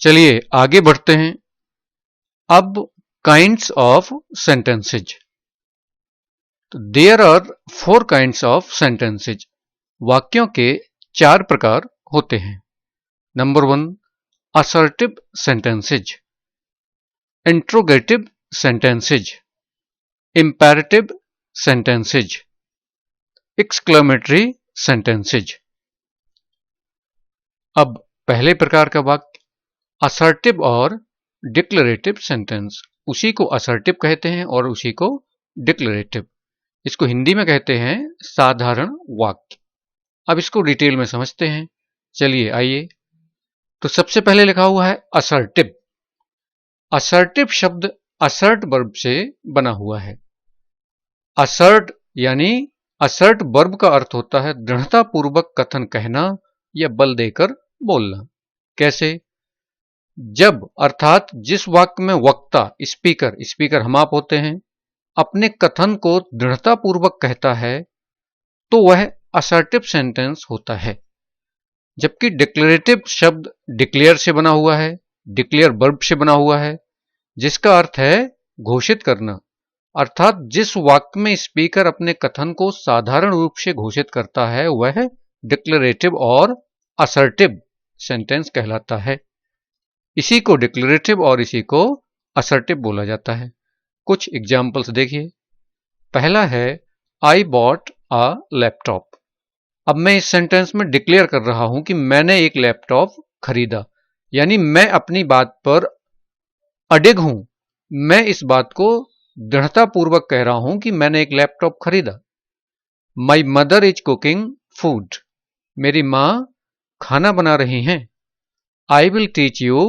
चलिए आगे बढ़ते हैं। अब काइंड्स ऑफ सेंटेंसेज। तो there are 4 kinds of sentences. वाक्यों के 4 प्रकार होते हैं। Number 1, assertive sentences, interrogative sentences, imperative sentences, exclamatory sentences. अब पहले प्रकार का वाक्य असर्टिव और डिक्लेरेटिव सेंटेंस। उसी को असर्टिव कहते हैं और उसी को डिक्लेरेटिव। इसको हिंदी में कहते हैं साधारण वाक्य। अब इसको डिटेल में समझते हैं। चलिए आइए। तो सबसे पहले लिखा हुआ है असर्टिव। असर्टिव शब्द असर्ट वर्ब से बना हुआ है। असर्ट यानी असर्ट वर्ब का अर्थ होता है दृढ़तापूर्वक कथन कहना या बल देकर बोलना। कैसे? जब अर्थात जिस वाक्य में वक्ता स्पीकर हम आप होते हैं अपने कथन को दृढ़तापूर्वक कहता है तो वह असर्टिव सेंटेंस होता है। जबकि डिक्लेरेटिव शब्द डिक्लेयर से बना हुआ है, डिक्लेयर वर्ब से बना हुआ है, जिसका अर्थ है घोषित करना। अर्थात जिस वाक्य में स्पीकर अपने कथन को साधारण रूप से घोषित करता है वह डिक्लेरेटिव और असर्टिव सेंटेंस कहलाता है। इसी को डिक्लेरेटिव और इसी को असर्टिव बोला जाता है। कुछ एग्जाम्पल्स देखिए। पहला है आई बॉट अ लैपटॉप। अब मैं इस सेंटेंस में डिक्लेयर कर रहा हूं कि मैंने एक लैपटॉप खरीदा, यानी मैं अपनी बात पर अडिग हूं। मैं इस बात को दृढ़तापूर्वक कह रहा हूं कि मैंने एक लैपटॉप खरीदा। My mother is cooking food. मेरी मां खाना बना रही हैं। I will teach you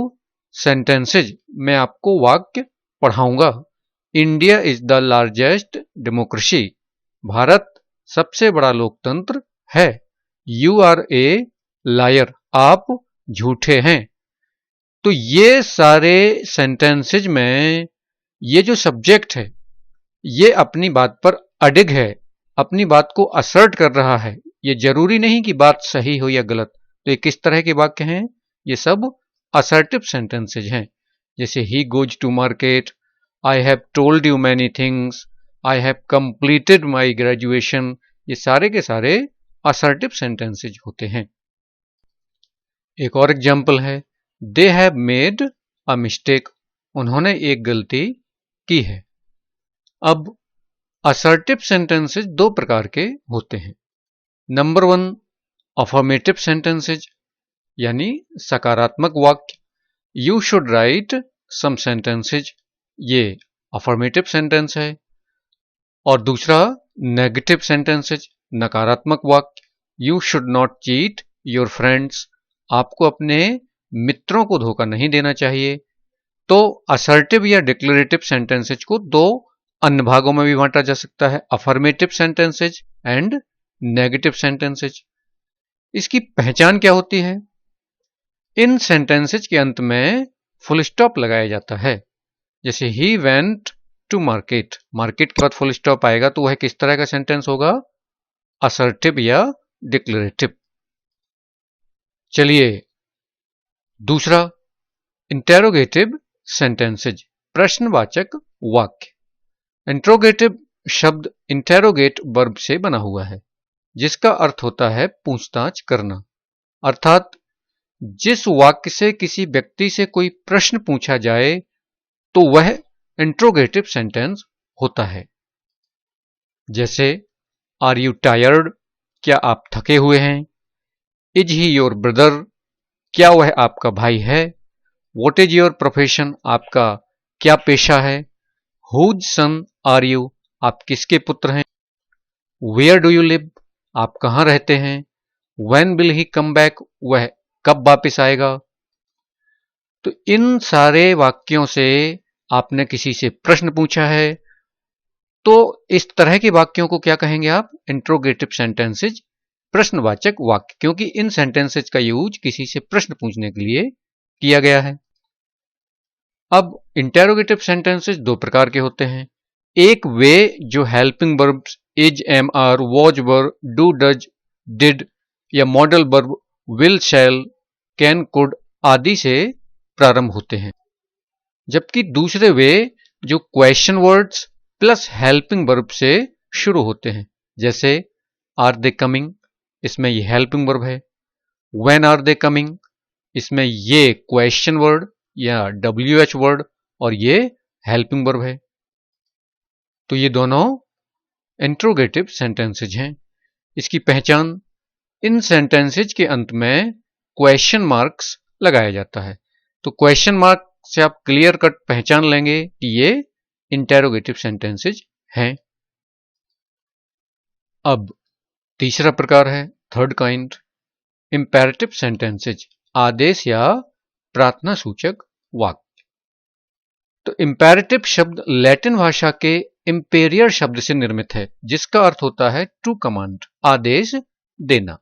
sentences. मैं आपको वाक्य पढ़ाऊंगा। India is the largest democracy. Bharat सबसे बड़ा लोकतंत्र है। You are a liar. आप झूठे हैं। तो ये सारे सेंटेंसेज में ये जो सब्जेक्ट है ये अपनी बात पर अडिग है, अपनी बात को असर्ट कर रहा है। ये जरूरी नहीं कि बात सही हो या गलत। तो ये किस तरह के वाक्य हैं? ये सब असर्टिव सेंटेंसेज हैं। जैसे he goes to market, I have told you many things, I have completed my graduation. ये सारे के सारे असर्टिव सेंटेंसेज होते हैं। एक और एग्जाम्पल है they have made a mistake. उन्होंने एक गलती की है। अब असर्टिव सेंटेंसेज 2 प्रकार के होते हैं। नंबर 1, अफर्मेटिव सेंटेंसेज यानी सकारात्मक वाक्य। You should write some sentences. ये अफर्मेटिव सेंटेंस है। और दूसरा नेगेटिव सेंटेंसेज, नकारात्मक वाक्य। You should not cheat your friends. आपको अपने मित्रों को धोखा नहीं देना चाहिए। तो असर्टिव या डिक्लेरेटिव सेंटेंसेज को 2 अन्य भागों में भी बांटा जा सकता है, affirmative sentences and negative sentences. इसकी पहचान क्या होती है? इन सेंटेंसेज के अंत में फुल स्टॉप लगाया जाता है। जैसे he went to market, market के बाद फुल स्टॉप आएगा तो वह किस तरह का सेंटेंस होगा? असर्टिव या डिक्लेरेटिव। चलिए दूसरा, इंटेरोगेटिव सेंटेंसेज, प्रश्नवाचक वाक्य। इंट्रोगेटिव शब्द इंटेरोगेट वर्ब से बना हुआ है, जिसका अर्थ होता है पूछताछ करना। अर्थात जिस वाक्य से किसी व्यक्ति से कोई प्रश्न पूछा जाए तो वह इंट्रोगेटिव सेंटेंस होता है। जैसे आर यू टायर्ड? क्या आप थके हुए हैं? Is he your brother? क्या वह आपका भाई है? What is your profession? आपका क्या पेशा है? Whose son are you? आप किसके पुत्र हैं? Where do you live? आप कहां रहते हैं? When will he come back? वह कब वापिस आएगा? तो इन सारे वाक्यों से आपने किसी से प्रश्न पूछा है तो इस तरह के वाक्यों को क्या कहेंगे आप? इंट्रोगेटिव सेंटेंसेज, प्रश्नवाचक वाक्य, क्योंकि इन सेंटेंसेज का यूज किसी से प्रश्न पूछने के लिए किया गया है। अब इंटेरोगेटिव सेंटेंसेज 2 प्रकार के होते हैं। एक वे जो helping verbs is, am, are, was, were, do, does, did या modal verb will, shall, can, could आदि से प्रारंभ होते हैं, जबकि दूसरे वे जो question words plus helping verb से शुरू होते हैं, जैसे आर दे कमिंग, इसमें ये हेल्पिंग वर्ब है। व्हेन आर दे कमिंग, इसमें ये क्वेश्चन वर्ड या WH वर्ड और ये हेल्पिंग वर्ब है। तो ये दोनों इंट्रोगेटिव सेंटेंसेज हैं। इसकी पहचान, इन सेंटेंसेज के अंत में क्वेश्चन मार्क्स लगाया जाता है। तो क्वेश्चन मार्क से आप क्लियर कट पहचान लेंगे कि ये इंटेरोगेटिव सेंटेंसेज हैं। अब तीसरा प्रकार है, थर्ड काइंड, इंपेरेटिव सेंटेंसेज, आदेश या प्रार्थना सूचक वाक्य। तो इंपेरेटिव शब्द लैटिन भाषा के इंपेरियर शब्द से निर्मित है, जिसका अर्थ होता है टू कमांड, आदेश देना।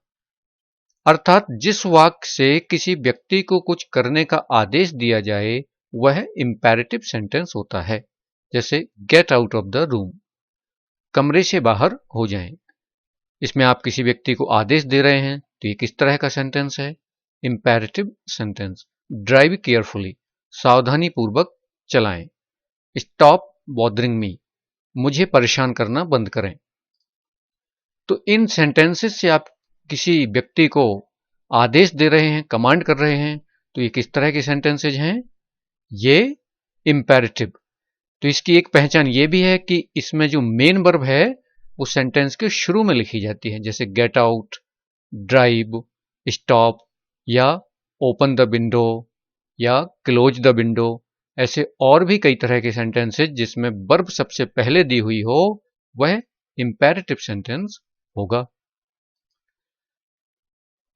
अर्थात जिस वाक्य से किसी व्यक्ति को कुछ करने का आदेश दिया जाए वह इंपेरेटिव सेंटेंस होता है। जैसे get out of the room, कमरे से बाहर हो जाएं। इसमें आप किसी व्यक्ति को आदेश दे रहे हैं, तो ये किस तरह का सेंटेंस है? Imperative sentence. ड्राइव केयरफुली, सावधानी पूर्वक चलाएं। स्टॉप बॉदरिंग मी, मुझे परेशान करना बंद करें। तो इन सेंटेंसेस से आप किसी व्यक्ति को आदेश दे रहे हैं, कमांड कर रहे हैं, तो ये किस तरह के सेंटेंसेज हैं? ये इंपेरेटिव। तो इसकी एक पहचान ये भी है कि इसमें जो मेन वर्ब है वो सेंटेंस के शुरू में लिखी जाती है, जैसे गेट आउट, ड्राइव, स्टॉप या ओपन द विंडो या क्लोज द विंडो। ऐसे और भी कई तरह के सेंटेंसेज जिसमें वर्ब सबसे पहले दी हुई हो वह इंपेरेटिव सेंटेंस होगा।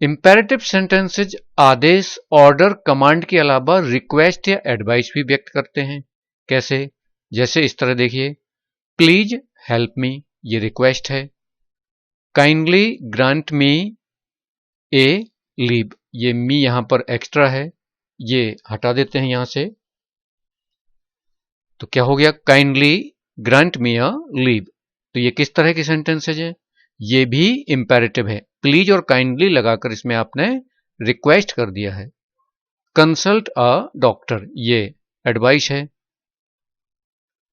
इंपेरेटिव सेंटेंसेज आदेश, ऑर्डर, कमांड के अलावा रिक्वेस्ट या एडवाइस भी व्यक्त करते हैं। कैसे? जैसे इस तरह देखिए, प्लीज हेल्प मी, ये रिक्वेस्ट है। काइंडली ग्रांट मी ए लीव, ये मी यहां पर एक्स्ट्रा है, ये हटा देते हैं यहां से। तो क्या हो गया? Kindly grant me a leave. तो ये किस तरह की सेंटेंसेज है? ये भी इंपेरेटिव है। प्लीज और काइंडली लगाकर इसमें आपने रिक्वेस्ट कर दिया है। कंसल्ट अ डॉक्टर, ये एडवाइस है।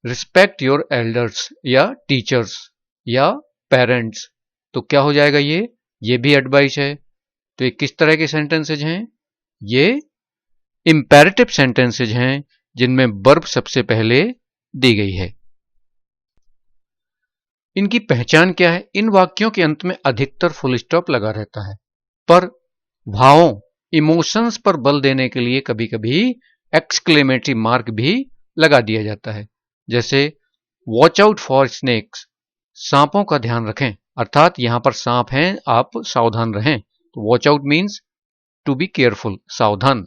रिस्पेक्ट योर एल्डर्स या टीचर्स या पेरेंट्स, तो क्या हो जाएगा? ये भी एडवाइस है। तो ये किस तरह के सेंटेंसेज हैं? ये इंपेरेटिव सेंटेंसेज हैं जिनमें वर्ब सबसे पहले दी गई है। इनकी पहचान क्या है? इन वाक्यों के अंत में अधिकतर फुल स्टॉप लगा रहता है, पर भावों, इमोशंस पर बल देने के लिए कभी कभी एक्सक्लेमेटरी मार्क भी लगा दिया जाता है। जैसे वॉच आउट फॉर स्नेक्स, सांपों का ध्यान रखें, अर्थात यहां पर सांप हैं, आप सावधान रहें। तो watch out means to be careful, सावधान।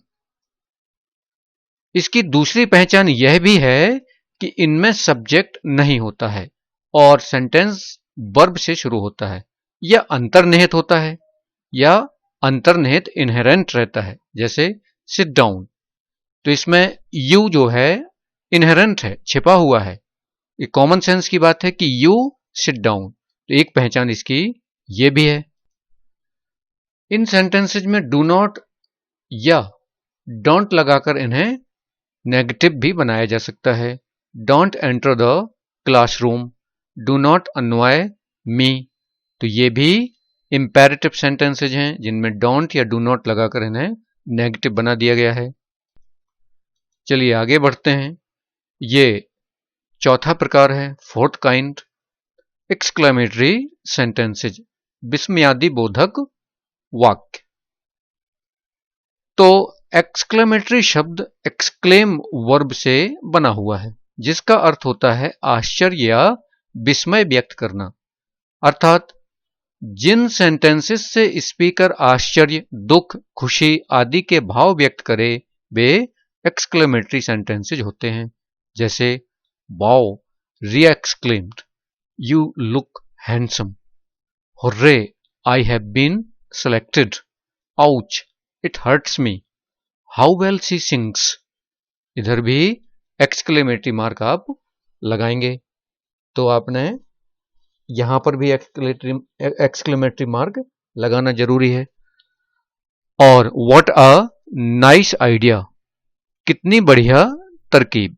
इसकी दूसरी पहचान यह भी है कि इनमें सब्जेक्ट नहीं होता है और सेंटेंस वर्ब से शुरू होता है, या अंतर्निहित होता है, या अंतर्निहित इनहेरेंट रहता है। जैसे सिट डाउन, तो इसमें यू जो है इनहेरेंट है, छिपा हुआ है। ये कॉमन सेंस की बात है कि यू सिट डाउन, तो एक पहचान इसकी ये भी है। इन सेंटेंसेज में डू नॉट या डोंट लगाकर इन्हें नेगेटिव भी बनाया जा सकता है। Don't enter the classroom, do not annoy me, तो ये भी इंपेरेटिव सेंटेंसेज हैं जिनमें डोंट या डू नॉट लगाकर इन्हें नेगेटिव बना दिया गया है। चलिए आगे बढ़ते हैं। ये चौथा प्रकार है, फोर्थ काइंड, एक्सक्लेमेटरी सेंटेंसेज, विस्मयादि बोधक वाक्य। तो एक्सक्लेमेटरी शब्द एक्सक्लेम वर्ब से बना हुआ है, जिसका अर्थ होता है आश्चर्य या विस्मय व्यक्त करना। अर्थात जिन सेंटेंसेस से स्पीकर आश्चर्य, दुख, खुशी आदि के भाव व्यक्त करे वे एक्सक्लेमेटरी सेंटेंसेज होते हैं। जैसे वाओ, री-एक्सक्लेम्ड, you look handsome, hurray, I have been selected, ouch, it hurts me, how well she sings. इधर भी एक्सक्लेमेटरी मार्क आप लगाएंगे। तो आपने यहां पर भी एक्सक्लेमेटरी मार्क लगाना जरूरी है। और व्हाट अ नाइस आइडिया, कितनी बढ़िया तरकीब।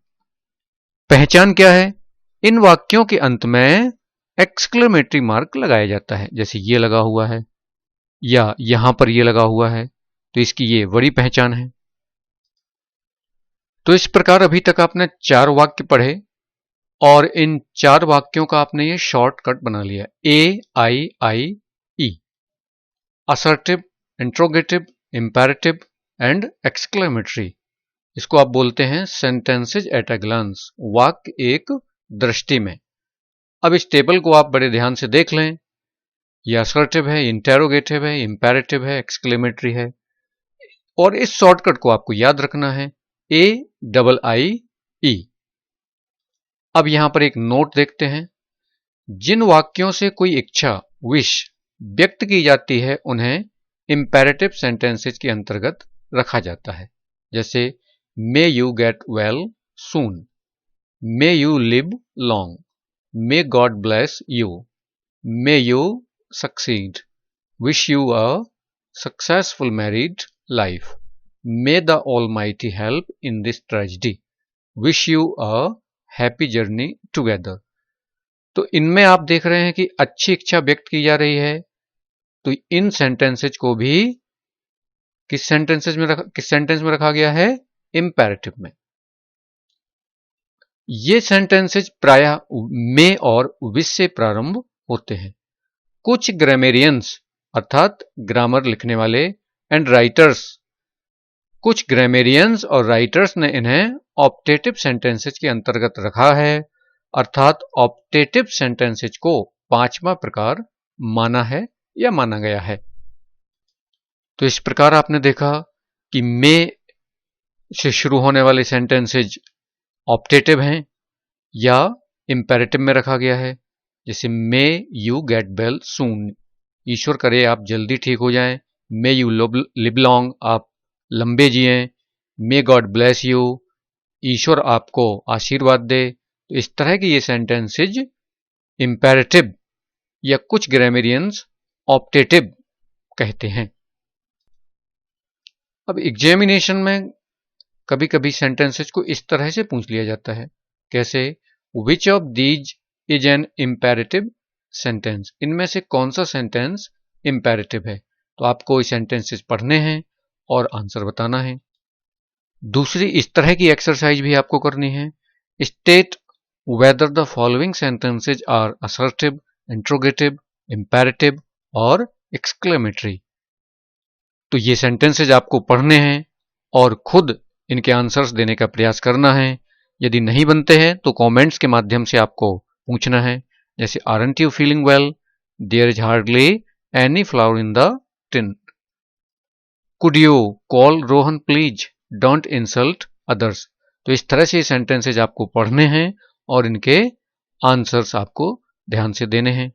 पहचान क्या है? इन वाक्यों के अंत में एक्सक्लेमेटरी मार्क लगाया जाता है, जैसे ये लगा हुआ है या यहां पर ये लगा हुआ है, तो इसकी ये बड़ी पहचान है। तो इस प्रकार अभी तक आपने 4 वाक्य पढ़े और इन 4 वाक्यों का आपने ये शॉर्टकट बना लिया, AIIE, assertive, interrogative, imperative and exclamatory. इसको आप बोलते हैं सेंटेंसेज एट अ ग्लांस, वाक्य एक दृष्टि में। अब इस टेबल को आप बड़े ध्यान से देख लें, यह असर्टिव है, इंटेरोगेटिव है, इंपेरेटिव है, एक्सक्लेमेटरी है, और इस शॉर्टकट को आपको याद रखना है, AIIE। अब यहां पर एक नोट देखते हैं। जिन वाक्यों से कोई इच्छा, विश व्यक्त की जाती है उन्हें इंपेरेटिव सेंटेंसेज के अंतर्गत रखा जाता है, जैसे may you get well soon, may you live long, may God bless you, may you succeed, wish you a successful married life, may the almighty help in this tragedy, wish you a happy journey together. तो इनमें आप देख रहे हैं कि अच्छी इच्छा व्यक्त की जा रही है, तो इन सेंटेंसेज को भी किस सेंटेंस में रखा गया है? इंपेरेटिव में। ये सेंटेंसेज प्रायः में और विश से प्रारंभ होते हैं। कुछ ग्रामेरियंस अर्थात ग्रामर लिखने वाले एंड राइटर्स, कुछ ग्रामेरियंस और राइटर्स ने इन्हें ऑप्टेटिव सेंटेंसेज के अंतर्गत रखा है, अर्थात ऑप्टेटिव सेंटेंसेज को 5वां प्रकार माना है या माना गया है। तो इस प्रकार आपने देखा कि मे से शुरू होने वाले सेंटेंसेज ऑप्टेटिव हैं या इंपेरेटिव में रखा गया है, जैसे may you get well soon, ईश्वर करे आप जल्दी ठीक हो जाएं, मे यू लिव लॉन्ग, आप लंबे जिए, मे गॉड ब्लेस यू, ईश्वर आपको आशीर्वाद दे। तो इस तरह के ये सेंटेंसेज इंपेरेटिव या कुछ ग्रामेरियंस ऑप्टेटिव कहते हैं। अब एग्जामिनेशन में कभी कभी सेंटेंसेज को इस तरह से पूछ लिया जाता है, कैसे? Which of these is an imperative sentence, इनमें से कौन सा सेंटेंस इंपेरेटिव है? तो आपको सेंटेंसेज पढ़ने हैं और आंसर बताना है। दूसरी इस तरह की एक्सरसाइज भी आपको करनी है, state whether the following sentences are assertive, interrogative, imperative और एक्सक्लेमेटरी। तो ये सेंटेंसेज आपको पढ़ने हैं और खुद इनके आंसर्स देने का प्रयास करना है। यदि नहीं बनते हैं तो कमेंट्स के माध्यम से आपको पूछना है, जैसे aren't you feeling well, there is hardly any flower in the tin, could you call Rohan please, don't insult others. तो इस तरह से सेंटेंसेज आपको पढ़ने हैं और इनके आंसर्स आपको ध्यान से देने हैं।